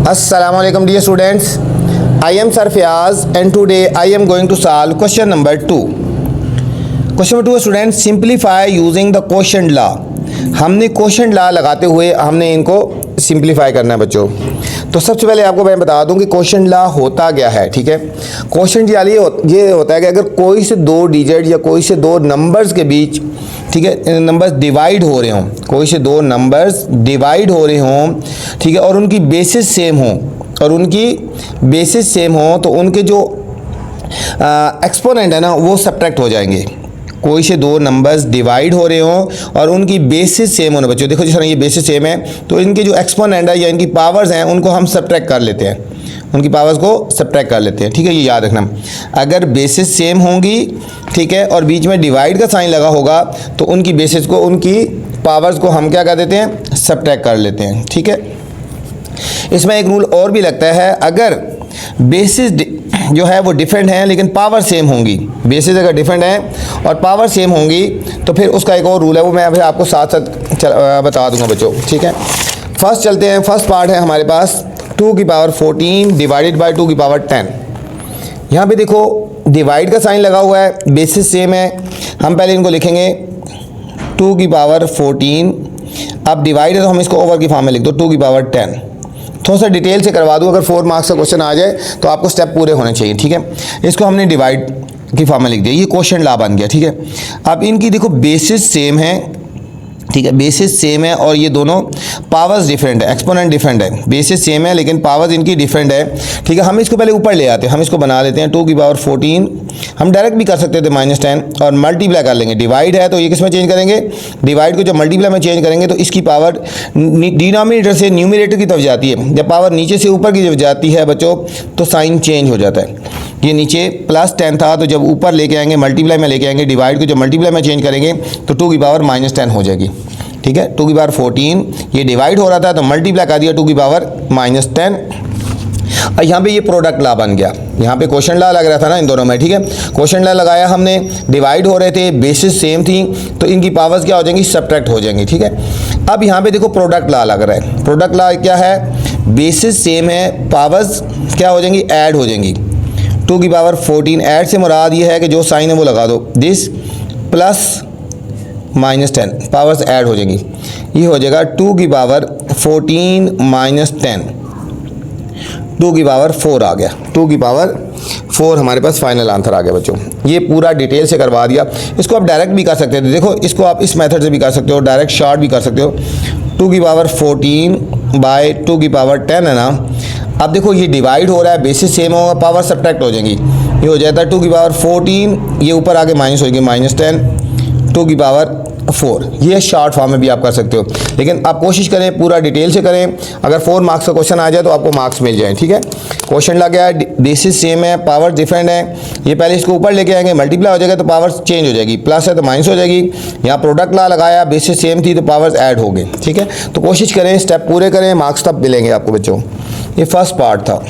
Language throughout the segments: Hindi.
Assalamualaikum dear students, I am Sir Fiaz and today I am going to solve question number 2. Question number 2 students, simplify using the quotient law. हमने क्वेश्चन लॉ लगाते हुए हमने इनको सिंप्लीफाई करना है बच्चों। तो सबसे पहले आपको मैं बता दूं कि क्वेश्चन लॉ होता क्या है, ठीक है। क्वेश्चन ये होता है कि अगर कोई से दो डिजिट या कोई से दो नंबर्स के बीच, ठीक है, नंबर्स डिवाइड हो रहे हों, कोई से दो नंबर्स डिवाइड हो रहे हों, ठीक है, और उनकी बेसिस सेम हो तो उनके जो एक्सपोनेंट है ना वो सब्ट्रैक्ट हो जाएंगे। कोई से दो नंबर्स डिवाइड हो रहे हों और उनकी बेसिस सेम होने बच्चों, देखो जिस तरह ये बेसिस सेम है तो इनके जो एक्सपोनेंट है या इनकी पावर्स हैं उनको हम सब्ट्रैक्ट कर लेते हैं, उनकी पावर्स को सब्ट्रैक्ट कर लेते हैं, ठीक है। ये याद रखना, अगर बेसिस सेम होंगी, ठीक है, और बीच में डिवाइड का साइन लगा होगा तो उनकी बेसिस को, उनकी पावर्स को हम क्या कर देते हैं, सब्ट्रैक्ट कर लेते हैं, ठीक है। इसमें एक रूल और भी लगता है, अगर बेसिस जो है वो डिफरेंट हैं लेकिन पावर सेम होंगी, बेसिस अगर डिफरेंट हैं और पावर सेम होंगी तो फिर उसका एक और रूल है, वो मैं अभी आपको साथ साथ बता दूंगा बच्चों, ठीक है। फर्स्ट चलते हैं, फर्स्ट पार्ट है हमारे पास 2 की पावर 14 डिवाइडेड बाय 2 की पावर 10। यहाँ पे देखो डिवाइड का साइन लगा हुआ है, बेसिस सेम है, हम पहले इनको लिखेंगे 2 की पावर 14, अब डिवाइड है तो हम इसको ओवर की फॉर्म में लिख दो 2 की पावर 10। थोड़ा सा डिटेल से करवा दूँ, अगर 4 मार्क्स का क्वेश्चन आ जाए तो आपको स्टेप पूरे होने चाहिए, ठीक है। इसको हमने डिवाइड की फॉर्म में लिख दिया, ये क्वेश्चन लॉ बन गया, ठीक है। अब इनकी देखो बेसिस सेम है, ठीक है, बेसिस सेम है और ये दोनों पावर्स डिफरेंट है, एक्सपोनेंट डिफरेंट है, बेसिस सेम है लेकिन पावर्स इनकी डिफरेंट है, ठीक है। हम इसको पहले ऊपर ले आते हैं, हम इसको बना लेते हैं 2 की पावर 14, हम डायरेक्ट भी कर सकते थे -10 और मल्टीप्लाई कर लेंगे, डिवाइड है तो ये किस में चेंज करेंगे, डिवाइड को जब मल्टीप्लाई में चेंज करेंगे तो इसकी पावर डिनोमिनेटर से न्यूमरेटर की तरफ जाती है, जब पावर नीचे से ऊपर की तरफ जाती है बच्चों तो साइन चेंज हो जाता है। ये नीचे +10 था तो जब ऊपर लेके आएंगे मल्टीप्लाई में लेके आएंगे, डिवाइड को जब मल्टीप्लाई में चेंज करेंगे तो 2 की पावर -10 हो जाएगी, ठीक है। 2 की पावर 14 ये डिवाइड हो रहा था तो मल्टीप्लाई कर दिया 2 की पावर -10। और यहाँ पे ये प्रोडक्ट लॉ बन गया, यहाँ पे क्वेश्चन लॉ लग रहा था ना इन दोनों में, ठीक है। क्वेश्चन लॉ लगाया हमने, डिवाइड हो रहे थे, बेसिस सेम थी तो इनकी पावर्स क्या हो जाएंगी, सब्ट्रैक्ट हो जाएंगी, ठीक है। अब यहाँ पे देखो प्रोडक्ट लॉ लग रहा है, प्रोडक्ट लॉ क्या है, बेसिस सेम है, पावर्स क्या हो जाएंगी, ऐड हो जाएंगी। 2 की पावर 14 ऐड से मुराद ये है कि जो साइन है वो लगा दो, दिस प्लस -10 पावर्स ऐड हो जाएंगी, ये हो जाएगा 2 की पावर 14 -10, 2 की पावर 4 आ गया, 2 की पावर 4 हमारे पास फाइनल आंसर आ गया बच्चों। ये पूरा डिटेल से करवा दिया। इसको आप डायरेक्ट भी कर सकते थे, देखो इसको आप इस मेथड से भी कर सकते हो, डायरेक्ट शॉर्ट भी कर सकते हो। 2 की पावर 14 बाय 2 की पावर 10 है ना। अब देखो ये डिवाइड हो रहा है, बेसिस सेम होगा, पावर सब्ट्रैक्ट हो जाएंगी, ये हो जाता है 2 की पावर 14, ये ऊपर आके माइनस होगी -10, 2 की पावर 4। ये शॉर्ट फॉर्म में भी आप कर सकते हो, लेकिन आप कोशिश करें पूरा डिटेल से करें, अगर 4 मार्क्स का क्वेश्चन आ जाए तो आपको मार्क्स मिल जाए, ठीक है। क्वेश्चन लग गया, बेसिस सेम है, पावर डिफरेंट है, ये पहले इसको ऊपर लेके आएंगे, मल्टीप्लाई हो जाएगा तो पावर चेंज हो जाएगी, प्लस है तो माइनस हो जाएगी। यहाँ प्रोडक्ट लॉ लगाया, बेसिस सेम थी तो पावर्स ऐड हो गई, ठीक है। तो कोशिश करें, स्टेप पूरे करें, मार्क्स तब मिलेंगे आपको बच्चों। ये फर्स्ट पार्ट था।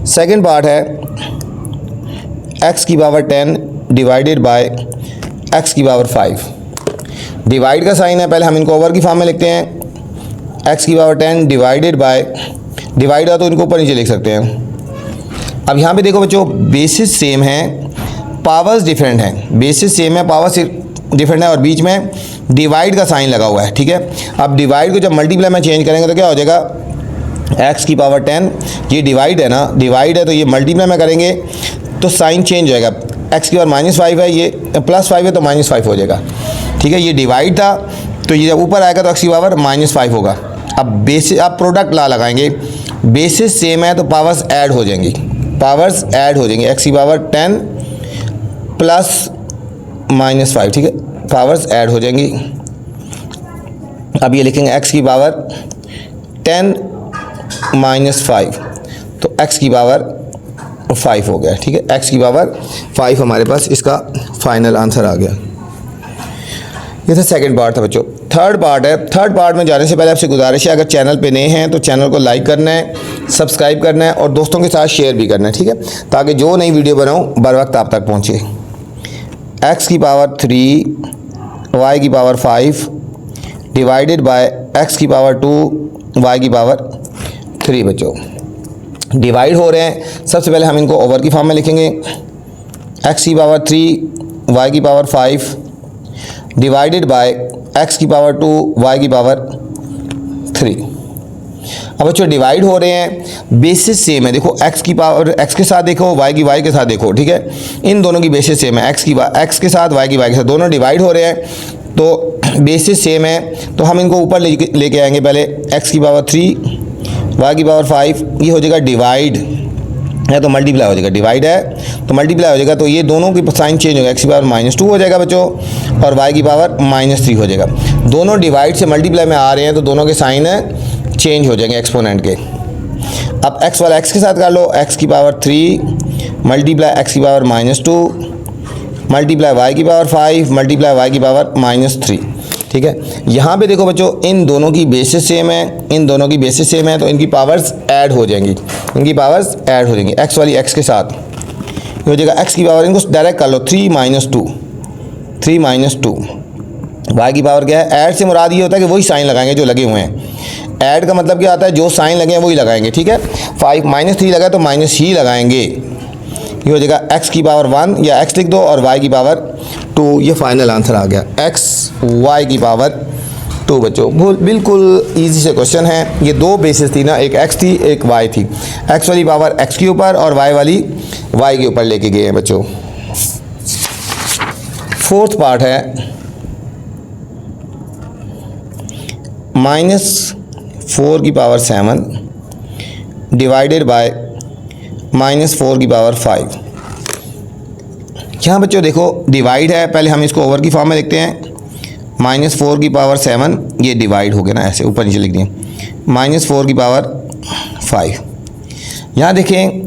सेकेंड पार्ट है x की पावर 10 डिवाइडेड बाय x की पावर 5। डिवाइड का साइन है, पहले हम इनको ओवर की फॉर्म में लिखते हैं, x की पावर 10 डिवाइडेड बाय, डिवाइड है तो इनको ऊपर नीचे लिख सकते हैं। अब यहाँ पे देखो बच्चों बेसिस सेम है, पावर्स डिफरेंट हैं, बेसिस सेम है, पावर्स डिफरेंट है और बीच में डिवाइड का साइन लगा हुआ है, ठीक है। अब डिवाइड को जब मल्टीप्लाई में चेंज करेंगे तो क्या हो जाएगा, x की पावर 10, ये डिवाइड है ना, डिवाइड है तो ये मल्टीप्लाई में करेंगे तो साइन चेंज हो जाएगा, x की पावर -5 है, ये +5 है तो -5 हो जाएगा, ठीक है। ये डिवाइड था तो ये जब ऊपर आएगा तो x की पावर -5 होगा। अब बेसिस, आप प्रोडक्ट लॉ लगाएंगे, बेसिस सेम है तो पावर्स ऐड हो जाएंगी, पावर्स ऐड हो जाएंगी, x की पावर 10 प्लस -5, ठीक है, पावर्स ऐड हो जाएंगी। अब ये लिखेंगे x की पावर 10 -5 तो x की पावर 5 हो गया, ठीक है। x की पावर 5 हमारे पास इसका फाइनल आंसर आ गया। ये था सेकंड पार्ट था बच्चों। थर्ड पार्ट है, थर्ड पार्ट में जाने से पहले आपसे गुजारिश है, अगर चैनल पे नए हैं तो चैनल को लाइक करना है, सब्सक्राइब करना है और दोस्तों के साथ शेयर भी करना है, ठीक है, ताकि जो नई वीडियो बनाऊँ बर वक्त आप तक पहुँचे। x की पावर 3 y की पावर 5 डिवाइडेड बाय x की पावर 2 y की पावर 3 बच्चों। डिवाइड हो रहे हैं, सबसे पहले हम इनको ओवर की फॉर्म में लिखेंगे। x की पावर 3 y की पावर 5 डिवाइडेड बाय x की पावर 2 y की पावर 3। अब बच्चों डिवाइड हो रहे हैं, बेसिस सेम है। देखो x की पावर x के साथ देखो, y की y के साथ देखो, ठीक है। इन दोनों की बेसिस सेम है, x के साथ y के साथ, दोनों डिवाइड हो रहे हैं तो बेसिस सेम है। तो हम इनको ऊपर लेके आएंगे। पहले x की पावर 3 y की पावर 5, ये हो जाएगा डिवाइड है तो मल्टीप्लाई हो जाएगा, डिवाइड है तो मल्टीप्लाई हो जाएगा। तो ये दोनों की साइन चेंज होगा, x की पावर -2 हो जाएगा बच्चों और y की पावर -3 हो जाएगा। दोनों डिवाइड से मल्टीप्लाई में आ रहे हैं तो दोनों के साइन चेंज हो जाएंगे एक्सपोनेंट के। अब x वाला x के साथ कर लो, x की पावर 3 मल्टीप्लाई x की पावर -2 मल्टीप्लाई y की पावर 5 मल्टीप्लाई y की पावर -3, ठीक है। यहाँ पे देखो बच्चों इन दोनों की बेसिस सेम है, इन दोनों की बेसिस सेम है तो इनकी पावर्स ऐड हो जाएंगी, इनकी पावर्स ऐड हो जाएंगी। x वाली x के साथ ये हो जाएगा x की पावर, इनको डायरेक्ट कर लो 3 - 2 y की पावर क्या है। ऐड से मुराद ये होता है कि वही साइन लगाएंगे जो लगे हुए हैं। ऐड का मतलब क्या आता है, जो साइन लगे हैं वही लगाएंगे, ठीक है। 5 -3 लगा तो माइनस ही लगाएंगे। ये हो जाएगा x की पावर 1 या x लिख दो और y की पावर 2, ये फाइनल आंसर आ गया x y की पावर 2 बच्चों। बिल्कुल इजी से क्वेश्चन है। ये दो बेसिस थी ना, एक x थी एक y थी। x वाली पावर x के ऊपर और y वाली y के ऊपर लेके गए हैं बच्चों। फोर्थ पार्ट है -4 की पावर 7 डिवाइडेड बाय -4 की पावर 5। यहाँ बच्चों देखो डिवाइड है, पहले हम इसको ओवर की फॉर्म में लिखते हैं। -4 की पावर 7 ये डिवाइड हो गया ना, ऐसे ऊपर नीचे लिख दिए। -4 की पावर 5। यहाँ देखें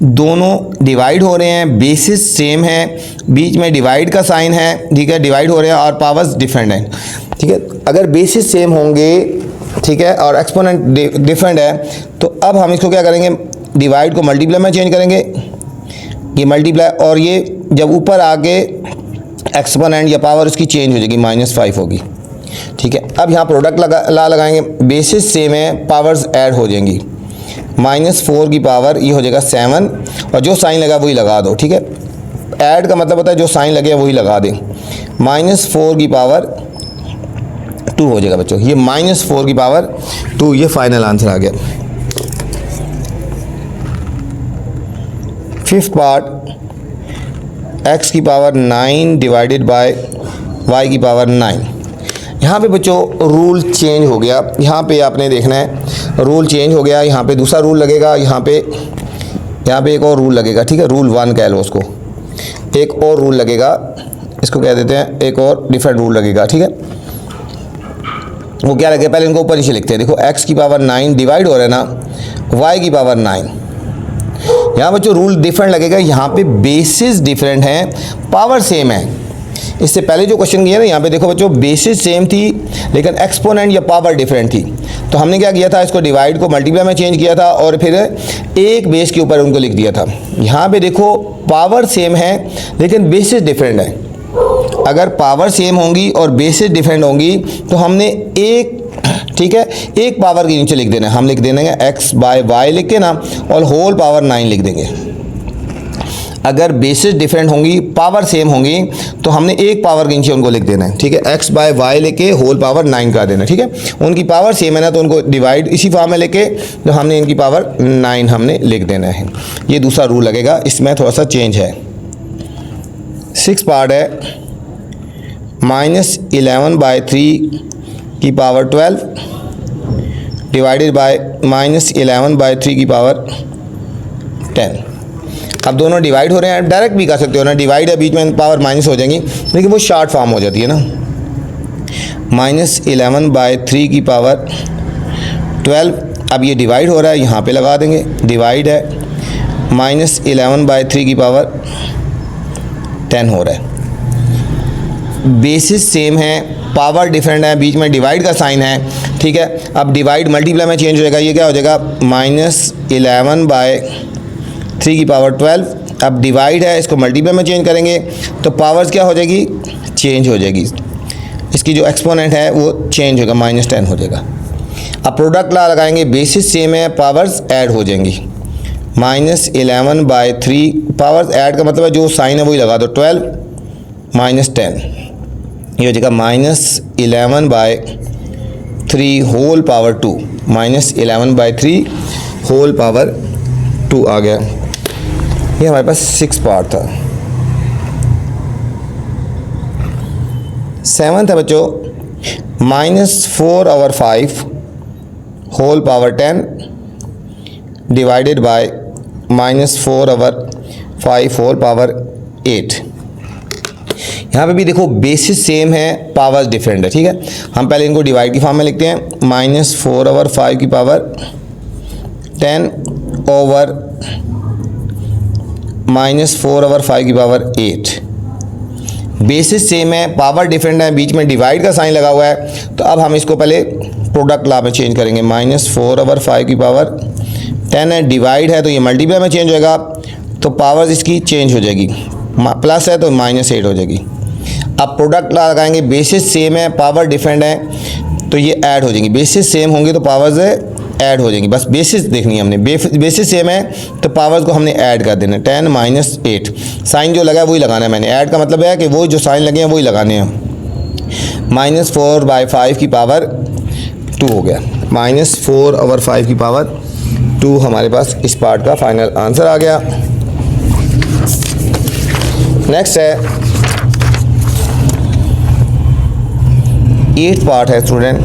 दोनों डिवाइड हो रहे हैं, बेसिस सेम है, बीच में डिवाइड का साइन है, ठीक है। डिवाइड हो रहे हैं और पावर्स डिफरेंट हैं, ठीक है। अगर बेसिस सेम होंगे, ठीक है, और एक्सपोनेंट डिफरेंट है तो अब हम इसको क्या करेंगे, डिवाइड को मल्टीप्लाई में चेंज करेंगे। ये मल्टीप्लाई और ये जब ऊपर आके एक्सपोनेंट या पावर उसकी चेंज हो जाएगी, -5 होगी, ठीक है। अब यहाँ प्रोडक्ट लगाएंगे, बेसिस सेम है, पावर्स ऐड हो जाएंगी। -4 की पावर ये हो जाएगा 7 और जो साइन लगा वही लगा दो, ठीक है। ऐड का मतलब होता है जो साइन लगे वही लगा दें। -4 की पावर 2 हो जाएगा बच्चों। ये -4 की पावर 2, ये फाइनल आंसर आ गया। फिफ्थ पार्ट x की पावर 9 डिवाइडेड बाय y की पावर 9। यहाँ पे बच्चों रूल चेंज हो गया। यहाँ पे आपने देखना है रूल चेंज हो गया। यहाँ पे दूसरा रूल लगेगा, यहाँ पे एक और रूल लगेगा, ठीक है। रूल 1 कह लो उसको, एक और रूल लगेगा, इसको कह देते हैं एक और डिफरेंट रूल लगेगा, ठीक है। वो क्या लगेगा, पहले इनको ऊपर नीचे लिखते हैं। देखो x की पावर 9 डिवाइड हो रहा है ना y की पावर 9। यहाँ बच्चों रूल डिफरेंट लगेगा, यहाँ पे बेसिस डिफरेंट हैं, पावर सेम है। इससे पहले जो क्वेश्चन किया ना, यहाँ पे देखो बच्चों बेसिस सेम थी लेकिन एक्सपोनेंट या पावर डिफरेंट थी। तो हमने क्या किया था, इसको डिवाइड को मल्टीप्लाई में चेंज किया था और फिर एक बेस के ऊपर उनको लिख दिया था। यहाँ पे देखो पावर सेम है लेकिन बेसिस डिफरेंट है। अगर पावर सेम होंगी और बेसिस डिफरेंट होंगी तो हमने एक, ठीक है, एक पावर के नीचे लिख देना है। हम लिख देंगे x बाय वाई लिख के ना और होल पावर 9 लिख देंगे। अगर बेसिस डिफरेंट होंगी, पावर सेम होंगी तो हमने एक पावर के नीचे उनको लिख देना है, ठीक है। x बाय वाई लेके होल पावर 9 कर देना, ठीक है। उनकी पावर सेम है ना तो उनको डिवाइड इसी फॉर्म में लेके तो हमने इनकी पावर 9 हमने लिख देना है। ये दूसरा रूल लगेगा, इसमें थोड़ा सा चेंज है। 6 पार्ट है -11/3 की पावर 12 डिवाइडेड बाय -11/3 की पावर 10। अब दोनों डिवाइड हो रहे हैं, डायरेक्ट भी कर सकते हो ना, डिवाइड है बीच में पावर माइनस हो जाएंगी लेकिन वो शॉर्ट फॉर्म हो जाती है ना। -11/3 की पावर 12, अब ये डिवाइड हो रहा है, यहाँ पे लगा देंगे, डिवाइड है, -11/3 की पावर 10 हो रहा है। बेसिस सेम है, पावर डिफरेंट है, बीच में डिवाइड का साइन है, ठीक है। अब डिवाइड मल्टीप्लाई में चेंज हो जाएगा, ये क्या हो जाएगा -11/3 की पावर 12। अब डिवाइड है, इसको मल्टीप्लाई में चेंज करेंगे तो पावर्स क्या हो जाएगी, चेंज हो जाएगी। इसकी जो एक्सपोनेंट है वो चेंज होगा, -10 हो जाएगा। अब प्रोडक्ट लॉ लगाएंगे, बेसिस सेम है, पावर्स ऐड हो जाएंगी। -11/3 पावर्स ऐड का मतलब है जो साइन है वही लगा दो, 12 -10 ये हो जाएगा -11/3 होल पावर 2, -11/3 होल पावर 2 आ गया। ये हमारे पास 6 पार्ट था। 7th है बच्चों -4/5 whole power 10 divided by -4/5 whole power 8। यहाँ पे भी देखो बेसिस सेम है, पावर डिफरेंट है, ठीक है। हम पहले इनको डिवाइड की फॉर्म में लिखते हैं, -4/5 की पावर 10 ओवर -4/5 की पावर 8। बेसिस सेम है, पावर डिफरेंट है, बीच में डिवाइड का साइन लगा हुआ है, तो अब हम इसको पहले प्रोडक्ट लॉ में चेंज करेंगे। -4/5 की पावर 10 है, डिवाइड है तो ये मल्टीप्लाई में चेंज होएगा, तो पावर्स इसकी चेंज हो जाएगी, प्लस है तो -8 हो जाएगी। अब प्रोडक्ट लॉ लगाएंगे, बेसिस सेम है, पावर डिफरेंट है, तो ये ऐड हो जाएंगी। बेसिस सेम होंगे तो पावर्स ऐड हो जाएंगी, बस बेसिस देखनी है हमने। बेसिस सेम है तो पावर्स को हमने ऐड कर देना, 10 -8 साइन जो लगा है वही लगाना है मैंने। ऐड का मतलब है कि वो जो साइन लगे हैं वही लगाने हैं। -4/5 की पावर 2 हो गया, -4/5 की पावर 2 हमारे पास इस पार्ट का फाइनल आंसर आ गया। नेक्स्ट है 8th पार्ट है स्टूडेंट,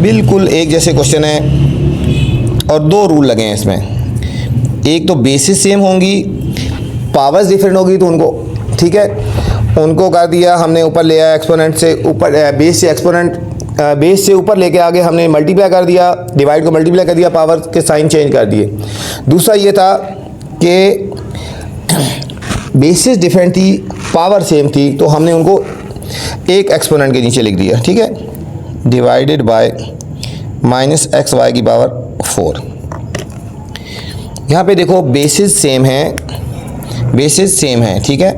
बिल्कुल एक जैसे क्वेश्चन है और 2 रूल लगे हैं इसमें। एक तो बेसिस सेम होंगी, पावर्स डिफरेंट होगी, तो उनको ठीक है उनको कर दिया हमने, ऊपर ले आया एक्सपोनेंट से ऊपर, बेस से एक्सपोनेंट, बेस से ऊपर लेके आगे हमने मल्टीप्लाई कर दिया, डिवाइड को मल्टीप्लाई कर दिया, पावर के साइन चेंज कर दिए। दूसरा ये था कि बेसिस डिफरेंट थी, पावर सेम थी, तो हमने उनको एक एक्सपोनेंट के नीचे लिख दिया, ठीक है, डिवाइडेड बाय -xy की पावर 4। यहाँ पे देखो बेसिस सेम है, बेसिस सेम है, ठीक है,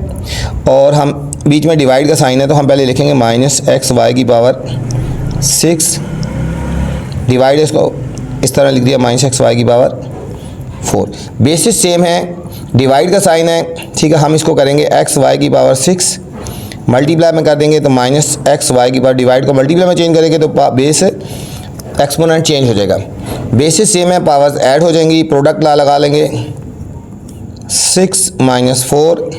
और हम बीच में डिवाइड का साइन है तो हम पहले लिखेंगे -xy की पावर 6, डिवाइड इसको इस तरह लिख दिया -xy की पावर 4। बेसिस सेम है, डिवाइड का साइन है, ठीक है, हम इसको करेंगे xy की पावर 6, मल्टीप्लाई में कर देंगे तो -xy की पावर, डिवाइड को मल्टीप्लाई में चेंज करेंगे तो बेस एक्सपोनेंट चेंज हो जाएगा। बेसिस सेम है, पावर्स ऐड हो जाएंगी, प्रोडक्ट लॉ लगा लेंगे, 6 - 4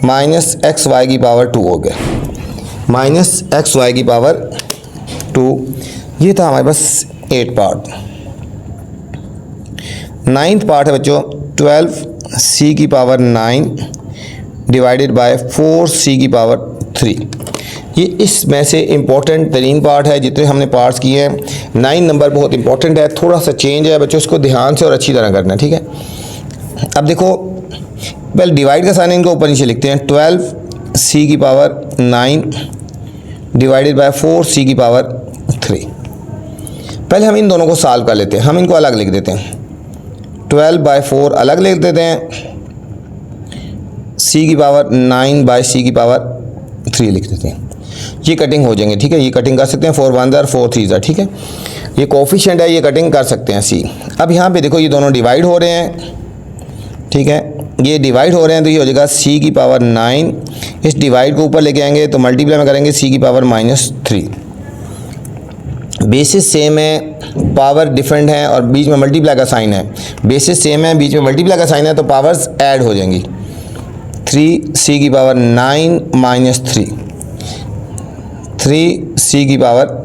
-xy की पावर 2 हो गया, -xy की पावर 2। ये था हमारे पास 8 पार्ट। 9th पार्ट है बच्चों 12c की पावर 9 डिवाइडेड बाय 4c की पावर 3। ये इसमें से इम्पोर्टेंट तरीन पार्ट है जितने हमने पार्ट्स किए हैं। 9 नंबर बहुत इंपॉर्टेंट है, थोड़ा सा चेंज है बच्चों, इसको ध्यान से और अच्छी तरह करना है, ठीक है। अब देखो पहले डिवाइड का साइन इनको ऊपर नीचे लिखते हैं, 12c की पावर 9 डिवाइडेड बाय 4c की पावर 3। पहले हम इन दोनों को सॉल्व कर लेते हैं, हम इनको अलग लिख देते हैं, 12/4 अलग लिख देते हैं, c की पावर 9/c की पावर 3 लिख देते हैं। ये कटिंग हो जाएंगे, ठीक है, ये कटिंग कर सकते हैं, 4 1 4 3 ठीक है, ये कोफिशिएंट है, ये कटिंग कर सकते हैं c। अब यहाँ पे देखो ये दोनों डिवाइड हो रहे हैं, ठीक है, ये डिवाइड हो रहे हैं तो ये हो जाएगा c की पावर 9, इस डिवाइड को ऊपर लेके आएंगे तो मल्टीप्लाई में करेंगे c की पावर -3। बेसिस सेम है, पावर डिफरेंट है और बीच में मल्टीप्लाई का साइन है। बेसिस सेम है, बीच में मल्टीप्लाई का साइन है तो पावर्स ऐड हो जाएंगी। 3c की पावर 9 -3, 3c की पावर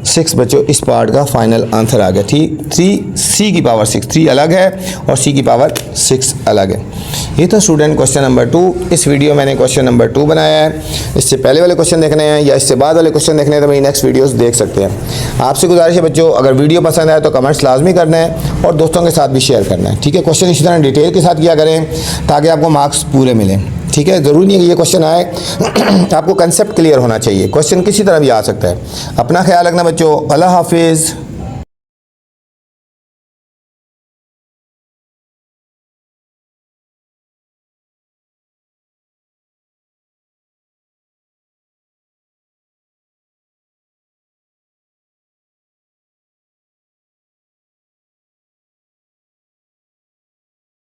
6 बच्चों इस पार्ट का फाइनल आंसर आ गया, ठीक। 3c की पावर 6, 3 अलग है और c की पावर 6 अलग है। ये था स्टूडेंट क्वेश्चन नंबर 2। इस वीडियो मैंने क्वेश्चन नंबर 2 बनाया है। इससे पहले वाले क्वेश्चन देखने हैं या इससे बाद वाले क्वेश्चन देखने हैं तो मेरी नेक्स्ट वीडियोस देख सकते हैं। आपसे गुजारिश है बच्चों, अगर वीडियो पसंद आए तो कमेंट्स लाजमी करना है और दोस्तों के साथ भी शेयर करना है, ठीक है। क्वेश्चन इसी तरह डिटेल के साथ किया करें ताकि आपको मार्क्स पूरे मिलें, ठीक है। ज़रूरी नहीं है कि ये क्वेश्चन आए आपको कंसेप्ट क्लियर होना चाहिए, क्वेश्चन किसी तरह भी आ सकता है। अपना ख्याल रखना बच्चों, अल्लाह हाफिज़।